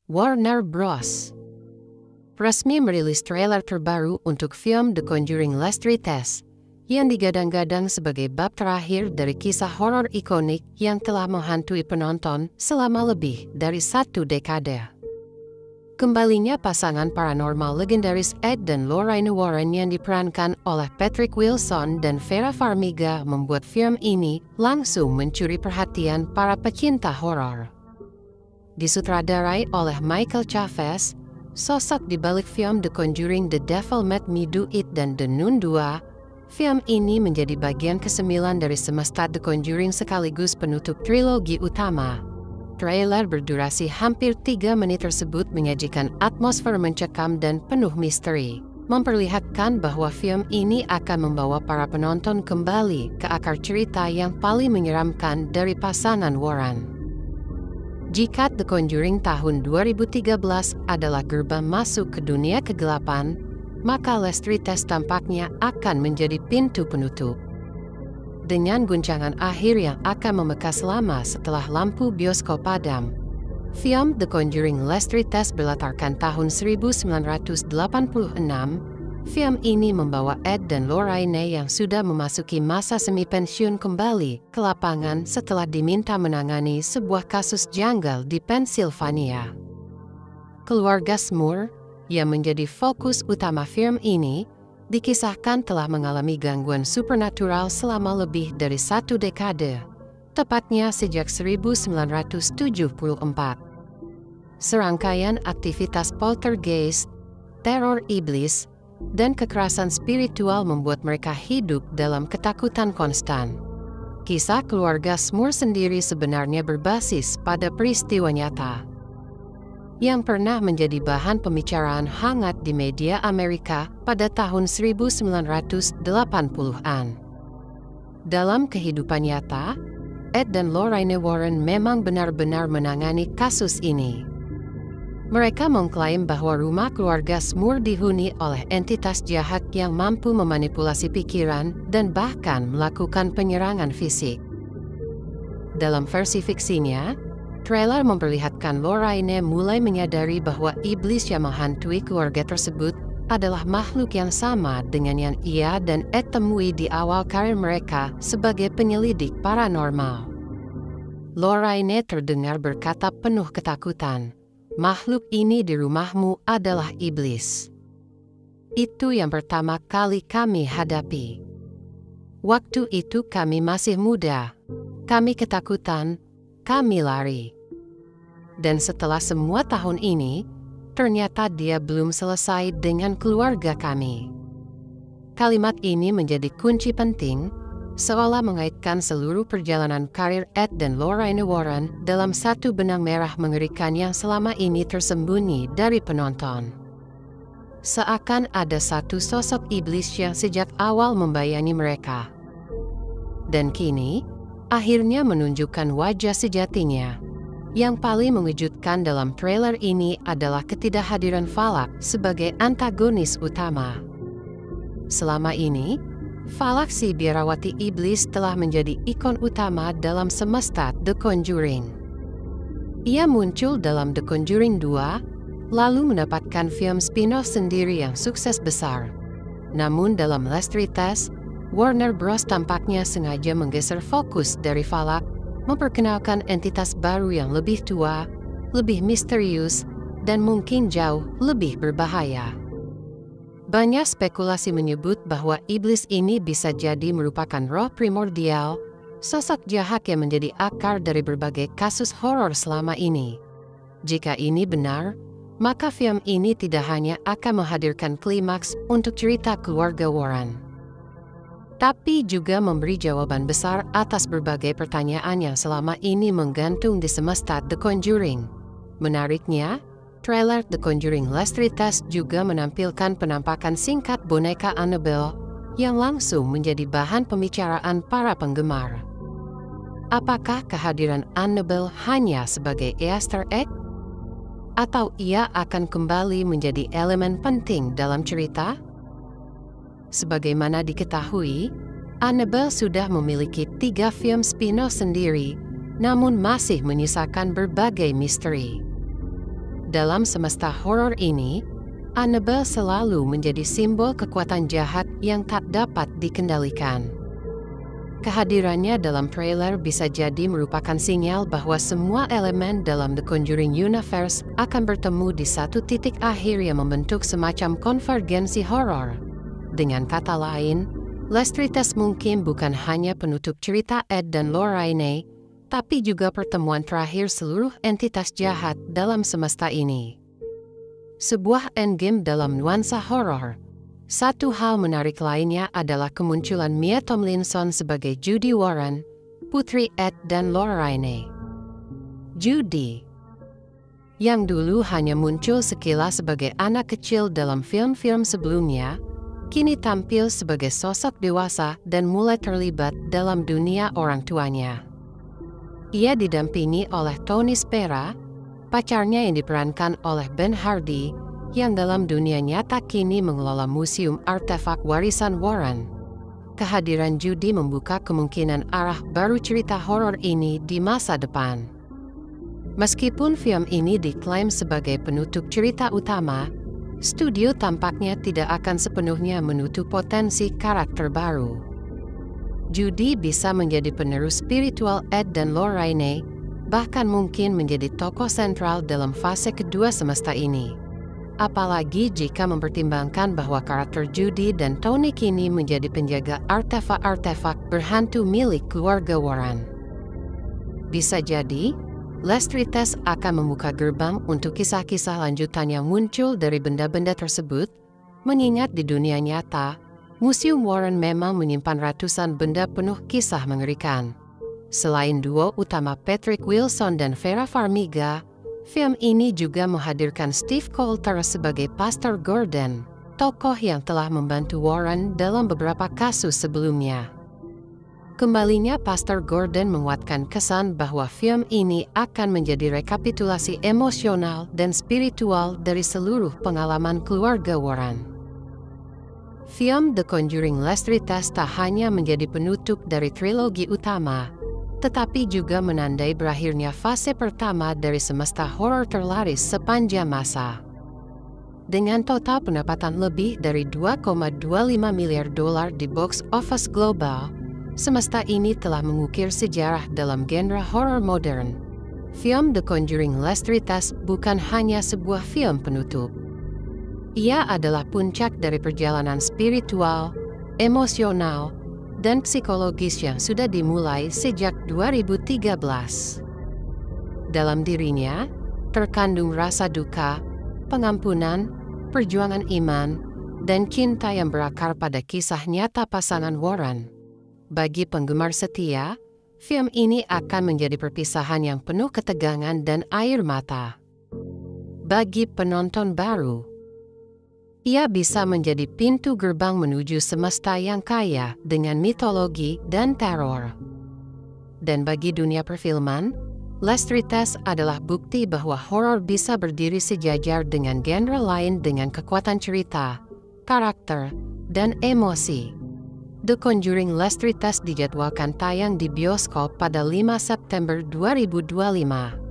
Warner Bros. Resmi merilis trailer terbaru untuk film The Conjuring Last Retest, yang digadang-gadang sebagai bab terakhir dari kisah horor ikonik yang telah menghantui penonton selama lebih dari 1 dekade. Kembalinya pasangan paranormal legendaris Ed dan Lorraine Warren yang diperankan oleh Patrick Wilson dan Vera Farmiga membuat film ini langsung mencuri perhatian para pecinta horor. Disutradarai oleh Michael Chaves, sosok di balik film The Conjuring The Devil Made Me Do It dan The Nun 2, film ini menjadi bagian ke-9 dari semesta The Conjuring sekaligus penutup trilogi utama. Trailer berdurasi hampir 3 menit tersebut menyajikan atmosfer mencekam dan penuh misteri, memperlihatkan bahwa film ini akan membawa para penonton kembali ke akar cerita yang paling menyeramkan dari pasangan Warren. Jika The Conjuring tahun 2013 adalah gerbang masuk ke dunia kegelapan, maka Last Retest tampaknya akan menjadi pintu penutup. Dengan guncangan akhir yang akan membekas lama setelah lampu bioskop padam, film The Conjuring Last Retest berlatarkan tahun 1986. Film ini membawa Ed dan Lorraine yang sudah memasuki masa semi pensiun kembali ke lapangan setelah diminta menangani sebuah kasus janggal di Pennsylvania. Keluarga Smoor, yang menjadi fokus utama film ini, dikisahkan telah mengalami gangguan supernatural selama lebih dari 1 dekade, tepatnya sejak 1974. Serangkaian aktivitas poltergeist, teror iblis, dan kekerasan spiritual membuat mereka hidup dalam ketakutan konstan. Kisah keluarga Smoor sendiri sebenarnya berbasis pada peristiwa nyata yang pernah menjadi bahan pembicaraan hangat di media Amerika pada tahun 1980-an. Dalam kehidupan nyata, Ed dan Lorraine Warren memang benar-benar menangani kasus ini. Mereka mengklaim bahwa rumah keluarga Smoor dihuni oleh entitas jahat yang mampu memanipulasi pikiran dan bahkan melakukan penyerangan fisik. Dalam versi fiksinya, trailer memperlihatkan Lorraine mulai menyadari bahwa iblis yang menghantui keluarga tersebut adalah makhluk yang sama dengan yang ia dan Ed temui di awal karir mereka sebagai penyelidik paranormal. Lorraine terdengar berkata penuh ketakutan, "Makhluk ini di rumahmu adalah iblis. Itu yang pertama kali kami hadapi. Waktu itu kami masih muda. Kami ketakutan, kami lari. Dan setelah semua tahun ini, ternyata dia belum selesai dengan keluarga kami." Kalimat ini menjadi kunci penting, seolah mengaitkan seluruh perjalanan karir Ed dan Lorraine Warren dalam satu benang merah mengerikan yang selama ini tersembunyi dari penonton. Seakan ada satu sosok iblis yang sejak awal membayangi mereka, dan kini akhirnya menunjukkan wajah sejatinya. Yang paling mengejutkan dalam trailer ini adalah ketidakhadiran Falak sebagai antagonis utama. Selama ini, Falak si biarawati iblis telah menjadi ikon utama dalam semesta The Conjuring. Ia muncul dalam The Conjuring 2, lalu mendapatkan film spin-off sendiri yang sukses besar. Namun dalam Last Retest, Warner Bros. Tampaknya sengaja menggeser fokus dari Falak, memperkenalkan entitas baru yang lebih tua, lebih misterius, dan mungkin jauh lebih berbahaya. Banyak spekulasi menyebut bahwa iblis ini bisa jadi merupakan roh primordial, sosok jahat yang menjadi akar dari berbagai kasus horor selama ini. Jika ini benar, maka film ini tidak hanya akan menghadirkan klimaks untuk cerita keluarga Warren, tapi juga memberi jawaban besar atas berbagai pertanyaan yang selama ini menggantung di semesta The Conjuring. Menariknya, trailer The Conjuring Last Retest juga menampilkan penampakan singkat boneka Annabelle yang langsung menjadi bahan pembicaraan para penggemar. Apakah kehadiran Annabelle hanya sebagai Easter egg? Atau ia akan kembali menjadi elemen penting dalam cerita? Sebagaimana diketahui, Annabelle sudah memiliki 3 film spin-off sendiri, namun masih menyisakan berbagai misteri. Dalam semesta horor ini, Annabelle selalu menjadi simbol kekuatan jahat yang tak dapat dikendalikan. Kehadirannya dalam trailer bisa jadi merupakan sinyal bahwa semua elemen dalam The Conjuring Universe akan bertemu di satu titik akhir yang membentuk semacam konvergensi horor. Dengan kata lain, Lestritas mungkin bukan hanya penutup cerita Ed dan Lorraine, tapi juga pertemuan terakhir seluruh entitas jahat dalam semesta ini. Sebuah endgame dalam nuansa horor. Satu hal menarik lainnya adalah kemunculan Mia Tomlinson sebagai Judy Warren, putri Ed dan Lorraine. Judy, yang dulu hanya muncul sekilas sebagai anak kecil dalam film-film sebelumnya, kini tampil sebagai sosok dewasa dan mulai terlibat dalam dunia orang tuanya. Ia didampingi oleh Tony Spera, pacarnya yang diperankan oleh Ben Hardy, yang dalam dunia nyata kini mengelola museum artefak warisan Warren. Kehadiran Judy membuka kemungkinan arah baru cerita horor ini di masa depan. Meskipun film ini diklaim sebagai penutup cerita utama, studio tampaknya tidak akan sepenuhnya menutup potensi karakter baru. Judy bisa menjadi penerus spiritual Ed dan Lorraine, bahkan mungkin menjadi tokoh sentral dalam fase kedua semesta ini. Apalagi jika mempertimbangkan bahwa karakter Judy dan Tony kini menjadi penjaga artefak-artefak berhantu milik keluarga Warren. Bisa jadi, Lestritas akan membuka gerbang untuk kisah-kisah lanjutan yang muncul dari benda-benda tersebut, mengingat di dunia nyata, Museum Warren memang menyimpan ratusan benda penuh kisah mengerikan. Selain duo utama Patrick Wilson dan Vera Farmiga, film ini juga menghadirkan Steve Coulter sebagai Pastor Gordon, tokoh yang telah membantu Warren dalam beberapa kasus sebelumnya. Kembalinya Pastor Gordon menguatkan kesan bahwa film ini akan menjadi rekapitulasi emosional dan spiritual dari seluruh pengalaman keluarga Warren. Film The Conjuring Lestritas tak hanya menjadi penutup dari trilogi utama, tetapi juga menandai berakhirnya fase pertama dari semesta horor terlaris sepanjang masa. Dengan total pendapatan lebih dari $2,25 miliar di box office global, semesta ini telah mengukir sejarah dalam genre horor modern. Film The Conjuring Lestritas bukan hanya sebuah film penutup. Ia adalah puncak dari perjalanan spiritual, emosional, dan psikologis yang sudah dimulai sejak 2013. Dalam dirinya, terkandung rasa duka, pengampunan, perjuangan iman, dan cinta yang berakar pada kisah nyata pasangan Warren. Bagi penggemar setia, film ini akan menjadi perpisahan yang penuh ketegangan dan air mata. Bagi penonton baru, ia bisa menjadi pintu gerbang menuju semesta yang kaya dengan mitologi dan teror. Dan bagi dunia perfilman, Lestritas adalah bukti bahwa horor bisa berdiri sejajar dengan genre lain dengan kekuatan cerita, karakter, dan emosi. The Conjuring Lestritas dijadwalkan tayang di bioskop pada 5 September 2025.